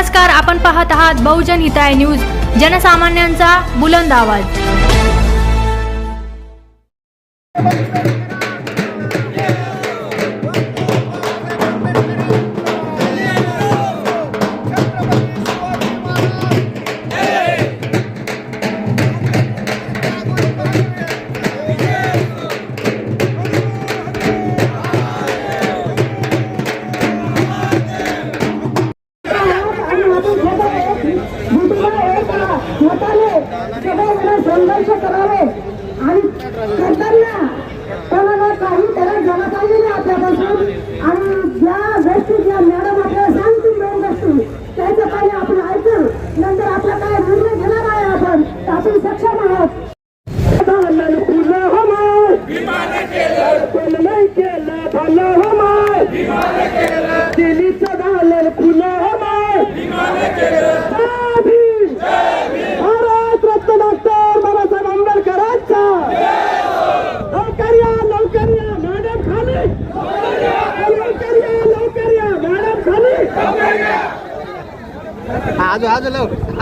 नमस्कार, आपण पाहत आहात बहुजन हिताय न्यूज, जनसामान्यांचा बुलंद आवाज। संघर्ष करावे आणि करताना कोणाला काही त्याला जमा पाहिजे आपल्यापासून आणि ज्या गोष्टी ज्या मॅडम आपल्याला सांगतील दोन गोष्टी त्याचं काही आपण ऐकू नंतर आपला काय निर्णय घेणार आहे आपण सक्षम आहोत।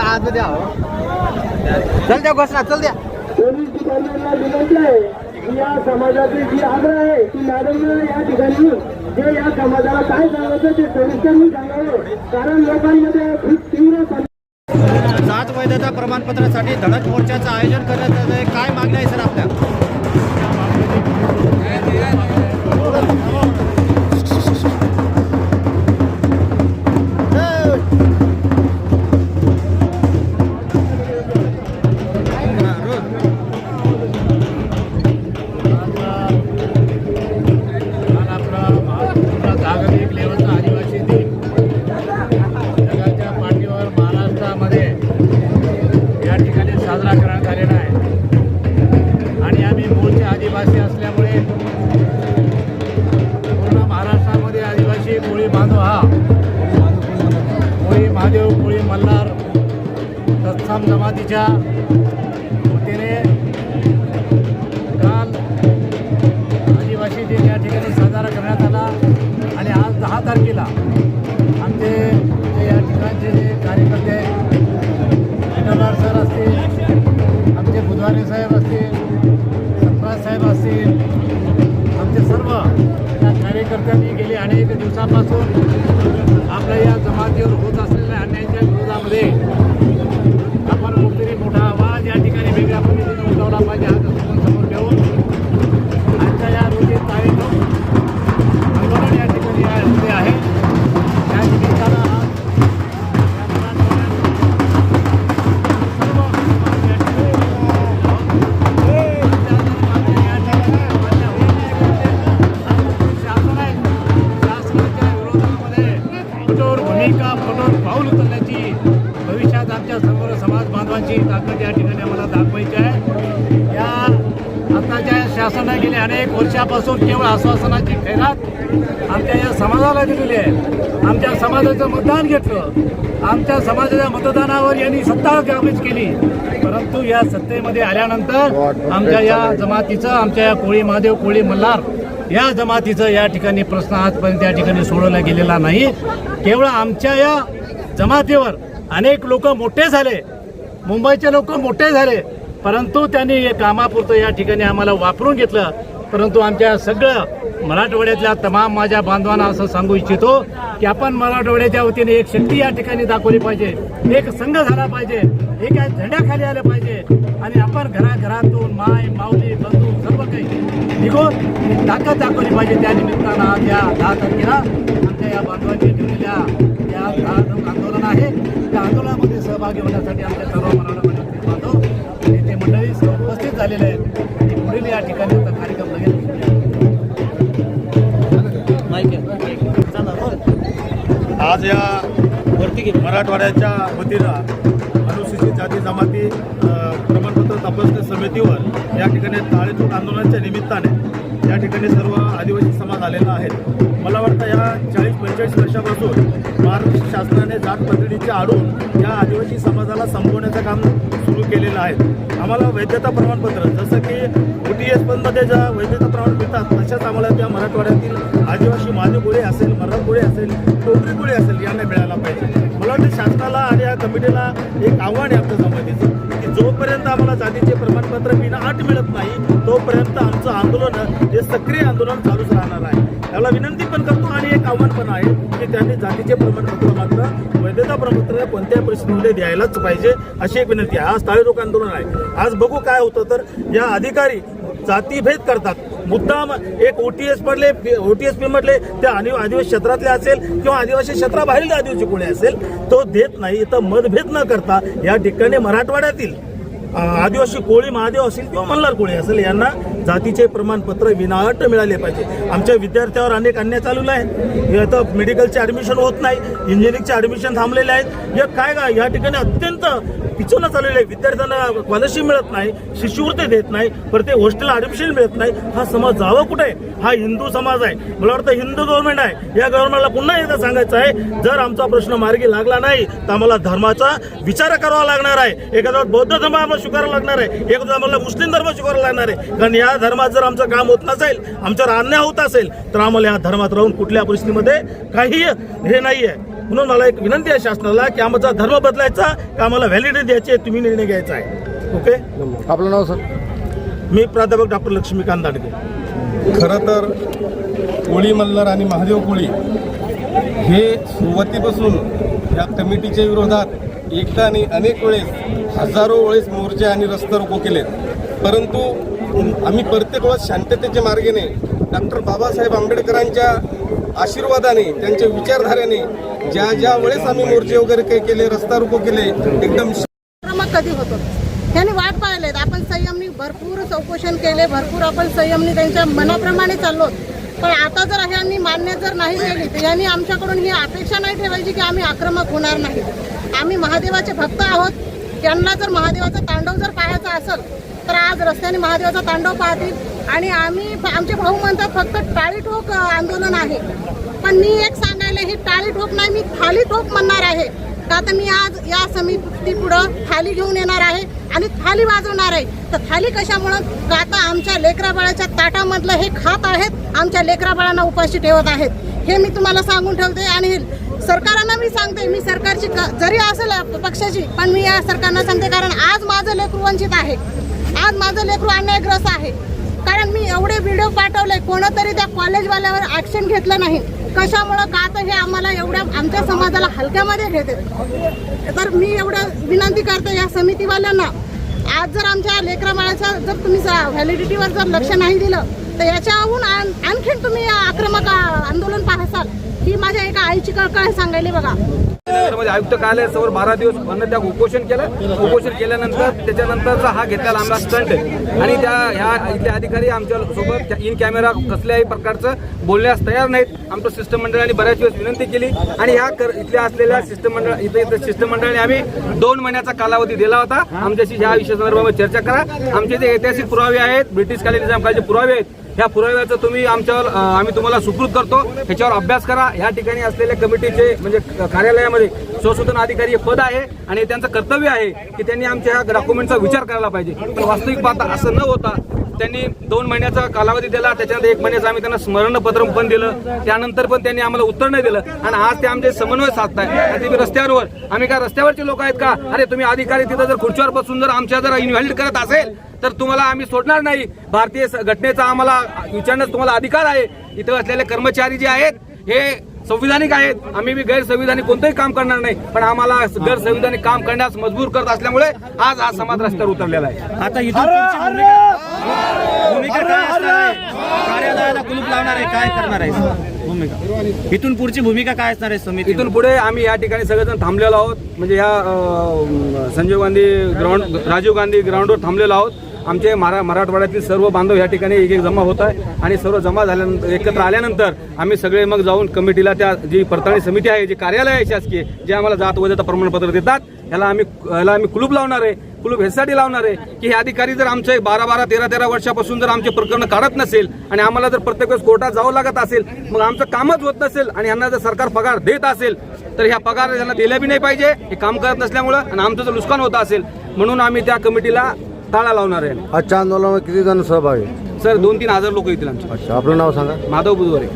आज द्या चल द्या घोषणा चल द्या। पोलीस डिपार्टमेंटला विनंती की या समाजाचे जी आग्रह आहे की मॅडमने या ठिकाणी जे या समाजाला काय सांगायचं ते सविस्तर सांगावे, कारण लोकांमध्ये खूप तीव्र जात वैधता प्रमाणपत्रासाठी धडक मोर्चाचं आयोजन करण्यात आलं आहे। काय मागणी आहे सर आपल्या? आदिवासी असल्यामुळे पूर्ण महाराष्ट्रामध्ये आदिवासी कोळी बांधव हा कोळी महादेव कोळी मल्हार तत्सम जमातीच्या वतीने काल आदिवासी दिन या ठिकाणी साजरा करण्यात आला आणि आज 10 तारखेला आमचे जे या ठिकाणचे जे कार्यकर्ते विठ्ठलराव सर असतील, आमचे बुधवारे साहेब असतील, साहेब असतील, आमचे सर्व या कार्यकर्त्यांनी गेली अनेक दिवसापासून आपल्या या जमातीवर होत असलेल्या अन्यायाच्या विरोधामध्ये आपण कुठेतरी मोठा आवाज या ठिकाणी वेगळ्या पद्धतीने उठवला पाहिजे हा दृष्टिकोन समोर ठेवून आजच्या या रोजी तारीख आंदोलन या ठिकाणी होते आहे। त्या निमित्तानं कठोर पाऊल उचलण्याची भविष्यात आमच्या समोर समाज बांधवांची ताकद या ठिकाणी आम्हाला दाखवायची आहे। या आताच्या शासनाने गेले अनेक वर्षापासून केवळ आश्वासनाची खैरात आमच्या या समाजाला दिलेली आहे। आमच्या समाजाचं मतदान घेतलं, आमच्या समाजाच्या मतदानावर यांनी सत्ता काबीज केली, परंतु या सत्तेमध्ये आल्यानंतर आमच्या या जमातीचं, आमच्या या कोळी महादेव कोळी मल्हार या जमातीचं या ठिकाणी प्रश्न आजपर्यंत या ठिकाणी सोडवला गेलेला नाही। केवळ आमच्या या जमातीवर अनेक लोक मोठे झाले, मुंबईचे लोक मोठे झाले, परंतु त्यांनी हे कामापुरतं या ठिकाणी आम्हाला वापरून घेतलं। परंतु आमच्या सगळं मराठवाड्यातल्या तमाम माझ्या बांधवांना असं सांगू इच्छितो की आपण मराठवाड्याच्या वतीने एक शक्ती या ठिकाणी दाखवली पाहिजे, एक संघ झाला पाहिजे, एका झेंड्याखाली आलं पाहिजे आणि आपण घराघरातून माय माऊली बंधू सर्व काही निघून ताकद दाखवली पाहिजे। त्या निमित्तानं आज या 10 तारखेला आमच्या या बांधवांनी ठेवलेल्या या आंदोलन आहे, त्या आंदोलनामध्ये सहभागी होण्यासाठी आमच्या सर्व मराठवाड्यातील बांधव नेते मंडळी उपस्थित झालेले आहेत आणि पुढील या ठिकाणी आता कार्यक्रम लगेच आज या मराठवाड्याच्या वतीनं अनुसूचित जाती जमाती प्रमाणपत्र तपासणी समितीवर या ठिकाणी ताळेतूट आंदोलनाच्या निमित्ताने या ठिकाणी सर्व आदिवासी समाज आलेला आहे। मला वाटतं या 40-45 वर्षापासून महाराष्ट्र शासनाने जात पद्धतीच्या आडून या आदिवासी समाजाला संपवण्याचं काम सुरू केलेलं आहे। आम्हाला वैधता प्रमाणपत्र जसं की OTS मध्ये ज्या वैधता प्रमाण मिळतात तशाच आम्हाला त्या मराठवाड्यातील आदिवासी माझे कोळी असेल, मराठा कोळी असेल, डोंगरी कोळी असेल यांना मिळायला पाहिजे। मला मला वाटतं शासनाला आणि या कमिटीला एक आव्हान आहे आमच्या जमातीचं की जोपर्यंत आम्हाला जातीचे प्रमाणपत्र विना अट मिळत नाही तोपर्यंत आमचं आंदोलन हे सक्रिय आंदोलन चालूच राहणार आहे. त्याला विनंती पण करतो आणि एक आव्हान पण आहे की त्यांनी जातीचे प्रमाणपत्र मात्र वैधता प्रमाणपत्र कोणत्याही परिस्थितीमध्ये द्यायलाच पाहिजे अशी एक विनंती आहे. आज टाळेरोक आंदोलन आहे. आज बघू काय होतं तर या अधिकारी जातीभेद करतात. मुद्दाम एक OTSP म्हटले ते आदिवासी क्षेत्रातले असेल किंवा आदिवासी क्षेत्राबाहेरील आदिवासी कोणी असेल तो देत नाही. तर मतभेद न करता या ठिकाणी मराठवाड्यातील आदिवासी कोळी महादेव असेल किंवा मल्हार कोळी असेल यांना जातीचे प्रमाणपत्र विनाअट मिळाले पाहिजे. आमच्या विद्यार्थ्यावर अनेक अन्याय चालवला आहे. आता मेडिकलचे ॲडमिशन होत नाही, इंजिनिअरिंगचे ॲडमिशन थांबलेले आहेत. हे काय का या ठिकाणी अत्यंत पिचवणं चाललेलं आहे. विद्यार्थ्यांना स्कॉलरशिप मिळत नाही, शिष्यवृत्ती देत नाही, परत ते हॉस्टेलला ॲडमिशन मिळत नाही. हा समाज जावा कुठे आहे? हा हिंदू समाज आहे. मला वाटतं हिंदू गव्हर्नमेंट आहे. या गव्हर्नमेंटला पुन्हा एकदा सांगायचं आहे जर आमचा प्रश्न मार्गी लागला नाही तर आम्हाला धर्माचा विचार करावा लागणार आहे. एखादा बौद्ध धर्म आम्हाला स्वीकारावा लागणार आहे, एखादा आम्हाला मुस्लिम धर्म स्वीकारावा लागणार आहे. कारण या धर्मात जर आमचं काम होत नसेल, आमच्यावर अन्याय होत असेल तर आम्हाला या धर्मात राहून कुठल्या परिस्थितीमध्ये काही हे नाही आहे. म्हणून मला एक विनंती आहे शासनाला की आमचा धर्म बदलायचा का आम्हाला व्हॅलिडिटी द्यायची तुम्ही निर्णय घ्यायचा आहे. ओके. आपलं नाव सर? मी प्राध्यापक डॉक्टर लक्ष्मीकांत दांडगे. खरं तर कोळी मल्हार आणि महादेव कोळी हे सुरुवातीपासून या कमिटीच्या विरोधात एकदा आणि अनेक वेळेस हजारो वेळेस मोर्चे आणि रस्ते रोको केले. परंतु आम्ही प्रत्येक वेळेस शांततेच्या मार्गाने डॉक्टर बाबासाहेब आंबेडकरांच्या आशीर्वादाने त्यांच्या विचारधारेने ज्या वेळेस आम्ही मोर्चे वगैरे काही केले, रस्ता रोको केले एकदम कधी होतो ह्यांनी वाट पाहिलेत. आपण संयमनी भरपूर चौकशन केले, भरपूर आपण संयमनी त्यांच्या मनाप्रमाणे चाललो. पण आता जर ह्यांनी मान्य जर नाही केली तर ह्यांनी आमच्याकडून ही अपेक्षा नाही ठेवायची की आम्ही आक्रमक होणार नाही. आम्ही महादेवाचे भक्त आहोत. त्यांना जर महादेवाचा तांडव जर पाहायचा असेल तर आज रस्त्याने महादेवाचा तांडव पाहतील. आणि आमचे भाऊ म्हणतात फक्त टाळीठोक आंदोलन आहे. पण मी एक सांगायला ही टाळीठोक नाही, मी थालीठोक म्हणणार आहे. का तर मी आज या समिती पुढं थाली घेऊन येणार आहे आणि थाली वाजवणार आहे. तर थाली कशामुळं? का आता आमच्या लेकराबाळाच्या ताटामधलं हे खात आहेत, आमच्या लेकराबाळांना उपाशी ठेवत आहेत. हे मी तुम्हाला सांगून ठेवते. आणि सरकारांना मी सांगते, मी सरकारची जरी असेल पक्षाची पण मी या सरकारना सांगते. कारण आज माझं लेकरू वंचित आहे, आज माझं लेकरू अन्यायग्रस्त आहे. कारण मी एवढे व्हिडिओ पाठवले, कोणतरी त्या कॉलेजवाल्यावर ॲक्शन घेतलं नाही. कशामुळं? का तर हे आम्हाला एवढ्या आमच्या समाजाला हलक्यामध्ये घेते. तर मी एवढं विनंती करते या समितीवाल्यांना, आज जर आमच्या लेकराबाळाच्या जर तुम्ही व्हॅलिडिटीवर जर लक्ष नाही दिलं तर याच्याहून आणखीन तुम्ही आक्रमक आंदोलन पाहसाल. ही माझ्या एका आईची कळकळ सांगायला बघा. आयुक्त कार्यालयासमोर 12 दिवस बंद त्या उपोषण केलं. उपोषण केल्यानंतर त्याच्यानंतरचा हा घेतलेला आमचा स्टंट आहे. आणि ह्या इथले अधिकारी आमच्या सोबत इन कॅमेरा कसल्याही प्रकारचं बोलण्यास तयार नाहीत. आमचं शिष्टमंडळाने बऱ्याच वेळेस विनंती केली आणि ह्या इथल्या असलेल्या शिष्टमंडळाने आम्ही 2 महिन्याचा कालावधी दिला होता. आमच्याशी ह्या विषया संदर्भामध्ये चर्चा करा. आमचे जे ऐतिहासिक पुरावे आहेत, ब्रिटिशकालीन निजामकालीचे पुरावे आहेत, ह्या पुराव्याचं आम्ही तुम्हाला सुपूर्द करतो. ह्याच्यावर अभ्यास करा. ह्या ठिकाणी असलेल्या कमिटीचे म्हणजे कार्यालयामध्ये संशोधन अधिकारी पद आहे आणि त्यांचं कर्तव्य आहे की त्यांनी आमच्या ह्या डॉक्युमेंटचा विचार करायला पाहिजे. पण वास्तविक पाहता असं न होता त्यांनी 2 महिन्याचा कालावधी दिला. त्याच्यानंतर 1 महिन्याचं आम्ही त्यांना स्मरणपत्र पण दिलं. त्यानंतर पण त्यांनी आम्हाला उत्तर नाही दिलं. आणि आज ते आमचे समन्वय साधताय आणि तुम्ही रस्त्यावर, आम्ही काय रस्त्यावरचे लोक आहेत का? अरे तुम्ही अधिकारी तिथं जर खुर्चीवर बसून जर आमच्या जर इन्व्हॅलिड करत असेल तर तुम्हाला आम्ही सोडणार नाही. भारतीय घटनेचा आम्हाला विचारण्याचा तुम्हाला अधिकार आहे. इथं असलेले कर्मचारी जे आहेत हे संविधानिक आहेत. आम्ही बी गैरसंविधानिक कोणतंही काम करणार नाही. पण आम्हाला गैरसंविधानिक काम करण्यास मजबूर करत असल्यामुळे आज हा समाज रस्त्यावर उतरलेला आहे. आता इथून भूमिका काय असणार आहे? कार्यालयाला कुलूप लावणार आहे, काय करणार आहे भूमिका? इथून पुढची भूमिका काय असणार आहे समिती? इथून पुढे आम्ही या ठिकाणी सगळेजण थांबलेलो आहोत. म्हणजे या संजय गांधी ग्राउंड, राजीव गांधी ग्राउंडवर थांबलेलो आहोत. आमचे मराठवाड्यातील सर्व बांधव या ठिकाणी एक जमा होत आहे आणि सर्व जमा झाल्यानंतर एकत्र आल्यानंतर आम्ही सगळे मग जाऊन कमिटीला त्या जी पडताळणी समिती आहे, जी कार्यालय आहे शासकीय, जे आम्हाला जात वैधता प्रमाणपत्र देतात, ह्याला आम्ही कुलूप लावणार आहे. कुलूप ह्यासाठी लावणार आहे की हे अधिकारी जर आमचे 12-12, 13-13 वर्षापासून जर आमचे प्रकरण काढत नसेल आणि आम्हाला जर प्रत्येक वेळेस कोर्टात जावं लागत असेल, मग आमचं कामच होत नसेल आणि यांना जर सरकार पगार देत असेल तर ह्या पगार त्यांना दिल्या बी नाही पाहिजे. हे काम करत नसल्यामुळं आणि आमचं जर नुकसान होत असेल म्हणून आम्ही त्या कमिटीला ताळा लावणार आहे. आजच्या आंदोलनामध्ये किती जण सहभागी? सर 2-3 हजार लोक येतील आमचे. अच्छा, आपलं नाव सांगा. माधव बुधवारे.